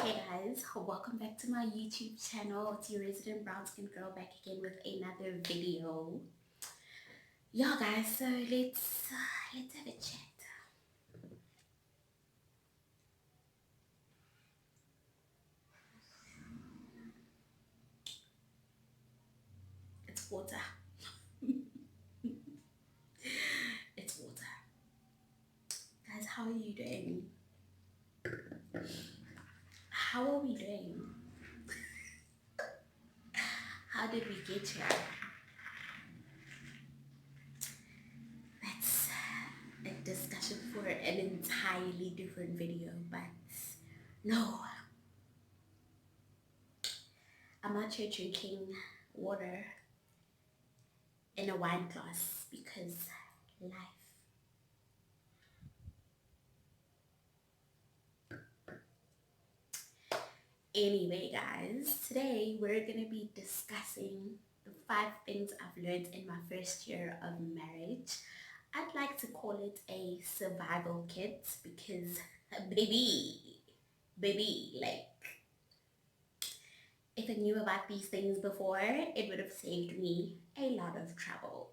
Hey guys, welcome back to my YouTube channel. It's your resident brown skin girl back again with another video. Yeah guys, so let's have a chat. It's water. It's water. Guys, how are you doing? How are we doing? How did we get here? That's a discussion for an entirely different video, but no, I'm out here drinking water in a wine glass because life. Anyway, guys, today we're going to be discussing the 5 things I've learned in my first year of marriage. I'd like to call it a survival kit because, baby, like, if I knew about these things before, it would have saved me a lot of trouble.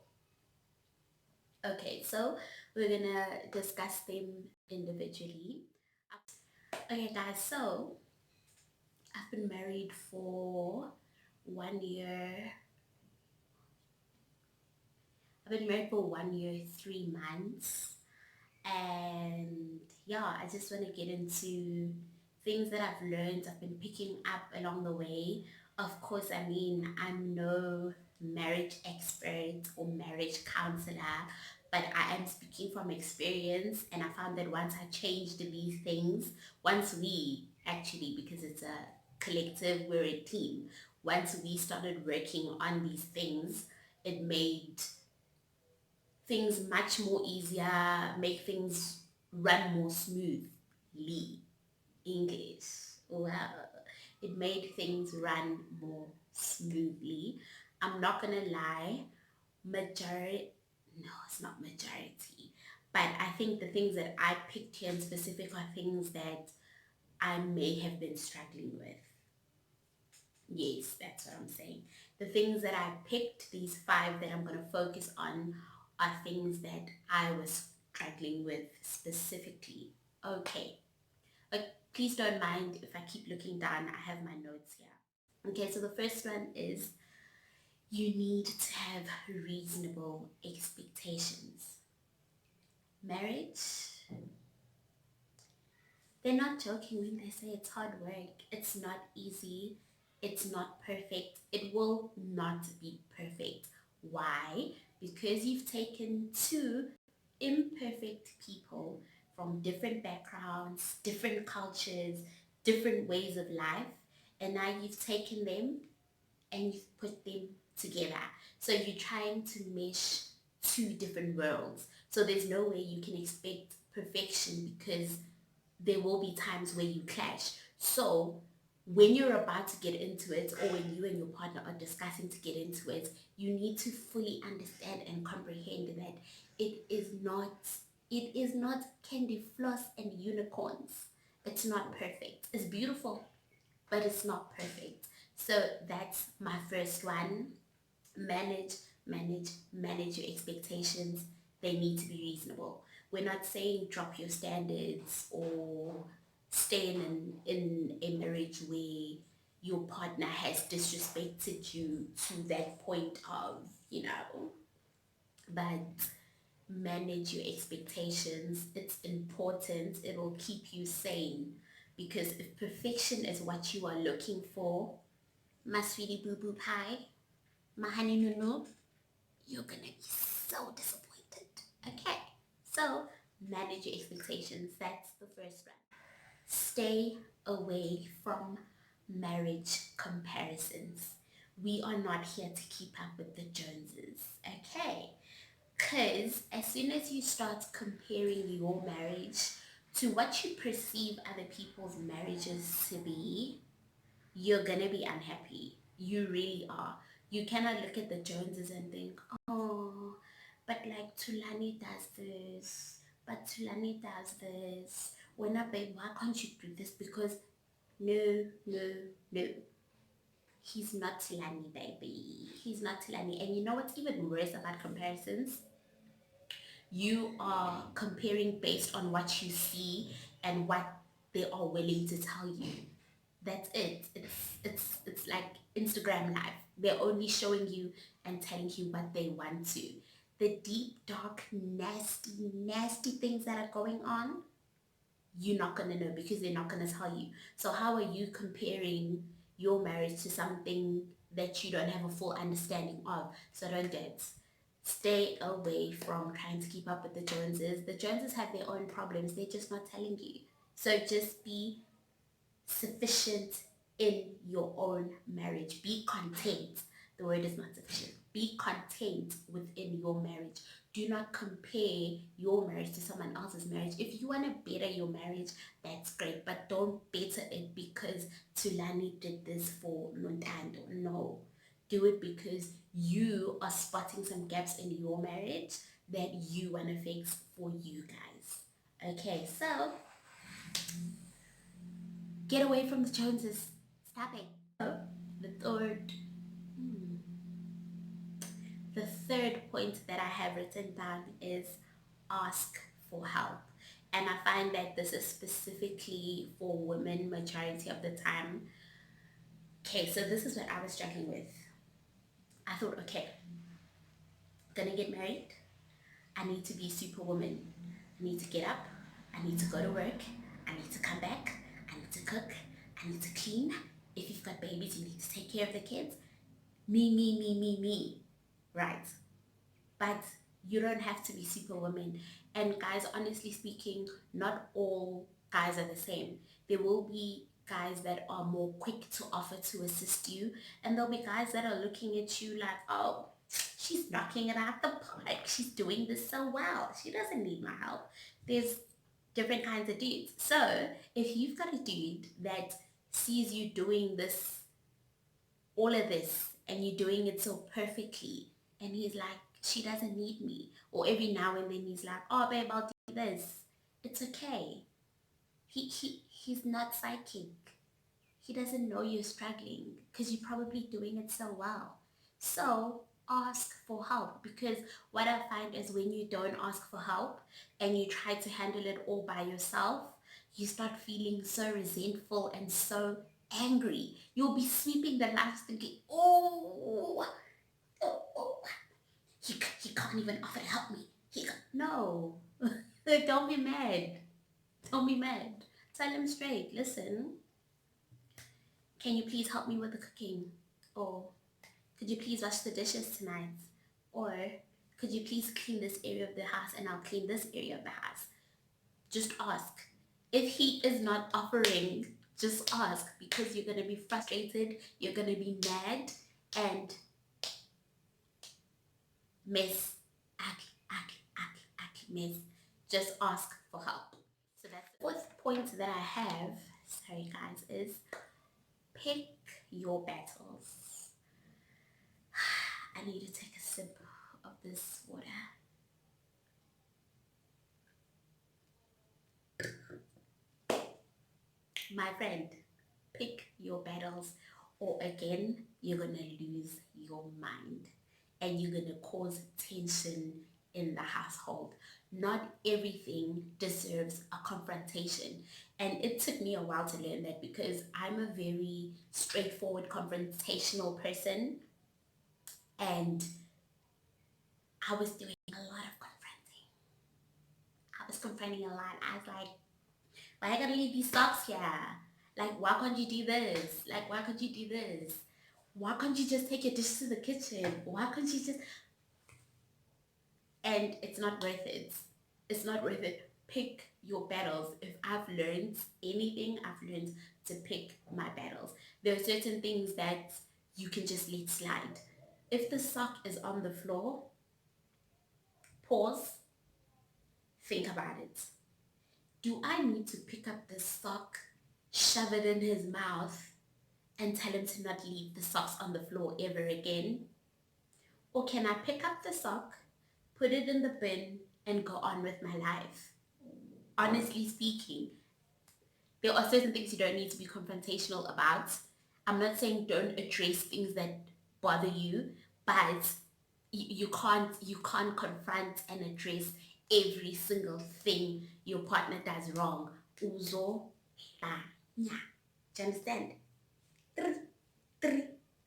Okay, so we're going to discuss them individually. Okay, guys, so I've been married for 1 year. I've been married for 1 year, 3 months. And yeah, I just want to get into things that I've learned, I've been picking up along the way. Of course, I mean, I'm no marriage expert or marriage counselor, but I am speaking from experience. And I found that once I changed these things, once we actually, because it's a collective, we're a team, once we started working on these things, it made things much more easier, make things run more smoothly. English. Well, it made things run more smoothly. I'm not gonna lie, majority, no, it's not majority, but I think the things that I picked here in specific are things that I may have been struggling with. Yes, that's what I'm saying. The things that I picked, these 5 that I'm going to focus on, are things that I was struggling with specifically. Okay. Please don't mind if I keep looking down. I have my notes here. Okay, so the first one is you need to have reasonable expectations. Marriage, they're not joking when they say it's hard work. It's not easy. It's not perfect. It will not be perfect. Why? Because you've taken 2 imperfect people from different backgrounds, different cultures, different ways of life, and now you've taken them and you've put them together. So you're trying to mesh 2 different worlds. So there's no way you can expect perfection because there will be times where you clash. So when you're about to get into it, or when you and your partner are discussing to get into it, you need to fully understand and comprehend that it is not candy floss and unicorns. It's not perfect. It's beautiful, but it's not perfect. So that's my first one. Manage, manage your expectations. They need to be reasonable. We're not saying drop your standards or stay in a marriage where your partner has disrespected you to that point of, but manage your expectations. It's important. It will keep you sane because if perfection is what you are looking for, my sweetie boo boo pie, my honey nunu, you're gonna be so disappointed. Okay, so manage your expectations. That's the first one. Stay away from marriage comparisons. We are not here to keep up with the Joneses. Okay, because as soon as you start comparing your marriage to what you perceive other people's marriages to be, you're gonna be unhappy. You really are. You cannot look at the Joneses and think, oh, but like Tulani does this, but Tulani does this. When a babe, why can't you do this? Because No, no, no. He's not Tilani, baby. He's not Tilani. And you know what's even worse about comparisons? You are comparing based on what you see and what they are willing to tell you. That's it. It's like Instagram live. They're only showing you and telling you what they want to. The deep, dark, nasty, nasty things that are going on, you're not gonna know because they're not gonna tell you. So how are you comparing your marriage to something that you don't have a full understanding of? So don't do it. Stay away from trying to keep up with the Joneses. The Joneses have their own problems. They're just not telling you. So just be sufficient in your own marriage. Be content. The word is not sufficient. Be content within your marriage. Do not compare your marriage to someone else's marriage. If you want to better your marriage, that's great. But don't better it because Tulani did this for Nontando. No. Do it because you are spotting some gaps in your marriage that you want to fix for you guys. Okay, so get away from the Joneses. Stop it. Oh, the third, hmm, the third point that I have written down is ask for help. And I find that this is specifically for women majority of the time. Okay, so this is what I was struggling with. I thought, okay, gonna get married. I need to be superwoman. I need to get up. I need to go to work. I need to come back. I need to cook. I need to clean. If you've got babies, you need to take care of the kids. Me, right? But you don't have to be superwoman. And guys, honestly speaking, not all guys are the same. There will be guys that are more quick to offer to assist you, and there'll be guys that are looking at you like, oh, she's knocking it out the park. She's doing this so well. She doesn't need my help. There's different kinds of dudes. So if you've got a dude that sees you doing this, all of this, and you're doing it so perfectly, and he's like, she doesn't need me, or every now and then he's like, oh babe, I'll do this, it's okay. He's not psychic. He doesn't know you're struggling because you're probably doing it so well. So ask for help, because what I find is when you don't ask for help and you try to handle it all by yourself, you start feeling so resentful and so angry. You'll be sweeping the lights thinking, oh, oh, oh, he can't even offer to help me. No, don't be mad. Don't be mad. Tell him straight, listen, can you please help me with the cooking? Or could you please wash the dishes tonight? Or could you please clean this area of the house and I'll clean this area of the house? Just ask. If he is not offering, just ask, because you're going to be frustrated, you're going to be mad, and miss, miss. Just ask for help. So that's the fourth point that I have, sorry guys, is pick your battles. I need to take a sip of this water. My friend, pick your battles, or again, you're going to lose your mind and you're going to cause tension in the household. Not everything deserves a confrontation. And it took me a while to learn that, because I'm a very straightforward, confrontational person. And I was doing a lot of confronting. I was confronting a lot. I was like, why I gotta leave these socks here? Like, why can't you do this? Like, why can't you do this? Why can't you just take your dishes to the kitchen? Why can't you just... And it's not worth it. It's not worth it. Pick your battles. If I've learned anything, I've learned to pick my battles. There are certain things that you can just let slide. If the sock is on the floor, pause, think about it. Do I need to pick up the sock, shove it in his mouth, and tell him to not leave the socks on the floor ever again? Or can I pick up the sock, put it in the bin, and go on with my life? Honestly speaking, There are certain things you don't need to be confrontational about. I'm not saying don't address things that bother you, but you can't confront and address every single thing your partner does wrong. Uzo la nya. Do you understand? Trr, trr.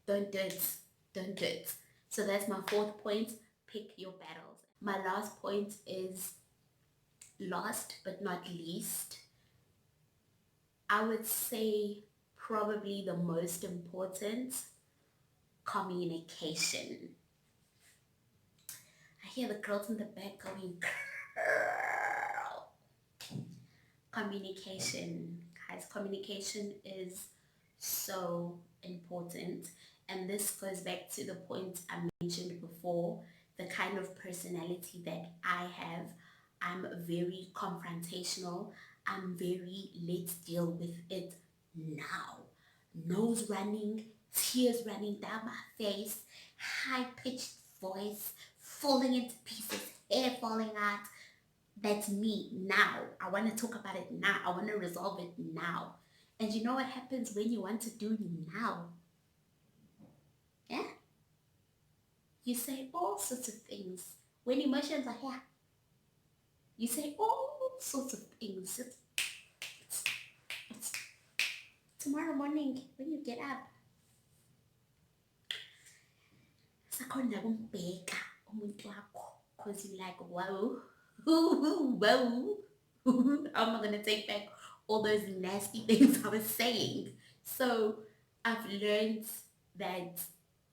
Don't do it. Don't do it. So that's my fourth point. Pick your battles. My last point is last but not least. I would say probably the most important, communication. I hear the girls in the back going, girl. Communication. Guys, communication is so important. And this goes back to the point I mentioned before, the kind of personality that I have. I'm very confrontational. I'm very, let's deal with it now. Nose running, tears running down my face, high pitched voice, falling into pieces, hair falling out. That's me now. I want to talk about it now. I want to resolve it now. And you know what happens when you want to do now? Yeah? You say all sorts of things. When emotions are here, you say all sorts of things. It's tomorrow morning when you get up. Sakhona kumbheka umuntu wakho, because you're like, whoa, whoa. How am I going to take back all those nasty things I was saying? So I've learned that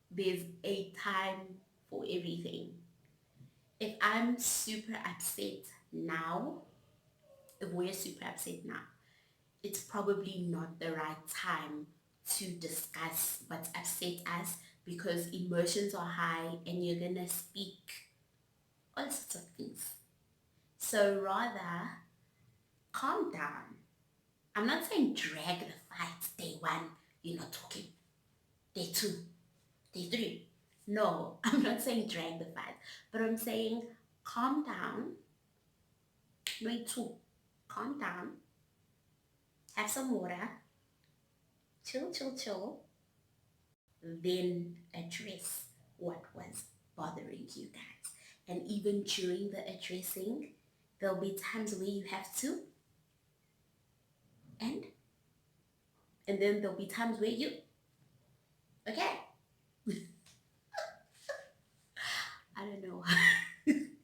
there's a time for everything. If I'm super upset now, if we're super upset now, it's probably not the right time to discuss what's upset us, because emotions are high and you're gonna speak all sorts of things. So rather, calm down. I'm not saying drag the fight. Day one, you're not talking. Day two, day three. No, I'm not saying drag the fight, but I'm saying calm down. Day two, calm down. Have some water. Chill. Then address what was bothering you guys. And even during the addressing, there'll be times where you have to end, and then there'll be times where you, okay, I don't know.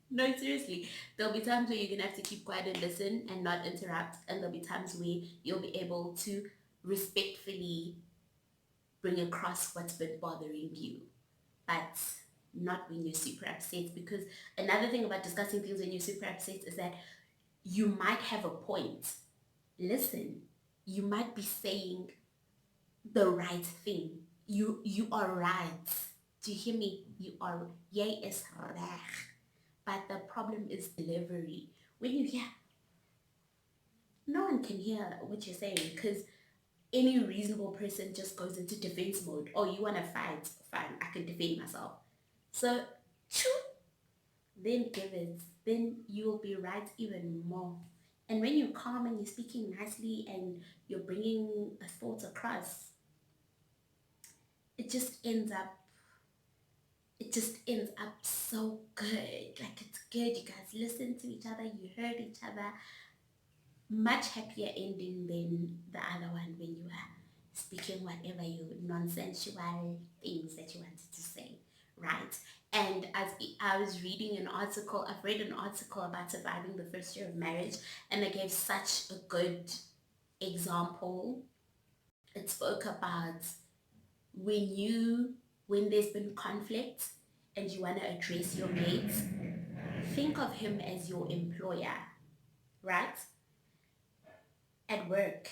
No, seriously, there'll be times where you're gonna have to keep quiet and listen and not interrupt, and there'll be times where you'll be able to respectfully bring across what's been bothering you, but not when you're super upset. Because another thing about discussing things when you're super upset is that you might have a point. Listen, you might be saying the right thing. You are right. Do you hear me? You are, yay is reg. But the problem is delivery. When you hear, no one can hear what you're saying, because any reasonable person just goes into defense mode. Oh, you want to fight? Fine, I can defend myself. So, then give it. Then you'll be right even more. And when you're calm and you're speaking nicely and you're bringing a thought across, it just ends up so good. Like, it's good. You guys listen to each other, you heard each other. Much happier ending than the other one when you are speaking whatever you nonsensual things that you wanted to say, right? And as I was reading an article, I've read an article about surviving the first year of marriage, and it gave such a good example. It spoke about when there's been conflict and you want to address your mate, think of him as your employer, right? At work,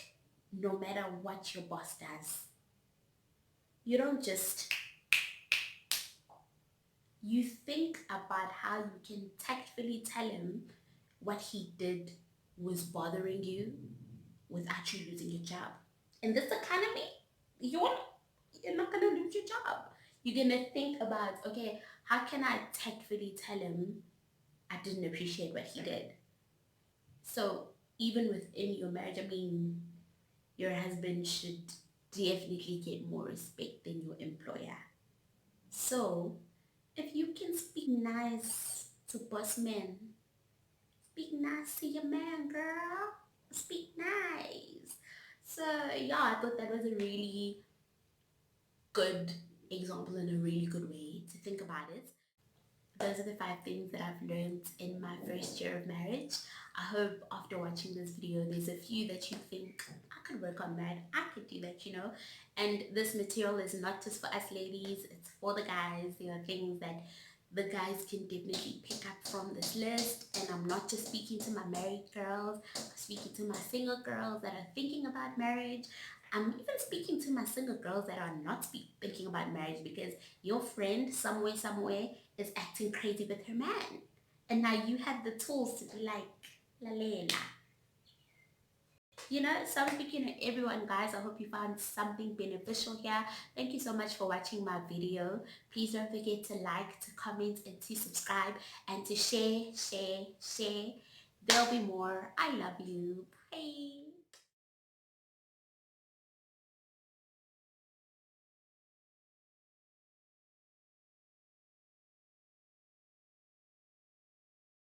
no matter what your boss does, you don't just, you think about how you can tactfully tell him what he did was bothering you without you losing your job. In this economy, you're not gonna lose your job. You're gonna think about, okay, how can I tactfully tell him I didn't appreciate what he did? So even within your marriage, I mean, your husband should definitely get more respect than your employer. So, if you can speak nice to boss men, speak nice to your man, girl. Speak nice. So, yeah, I thought that was a really good example and a really good way to think about it. Those are the 5 things that I've learned in my first year of marriage. I hope after watching this video, there's a few that you think, I could work on that, I could do that, you know. And this material is not just for us ladies, it's for the guys. There are things that the guys can definitely pick up from this list. And I'm not just speaking to my married girls, I'm speaking to my single girls that are thinking about marriage. I'm even speaking to my single girls that are not thinking about marriage, because your friend somewhere is acting crazy with her man. And now you have the tools to be like, La Lela. You know, so I'm speaking to everyone, guys. I hope you found something beneficial here. Thank you so much for watching my video. Please don't forget to like, to comment, and to subscribe, and to share. There'll be more. I love you. Bye.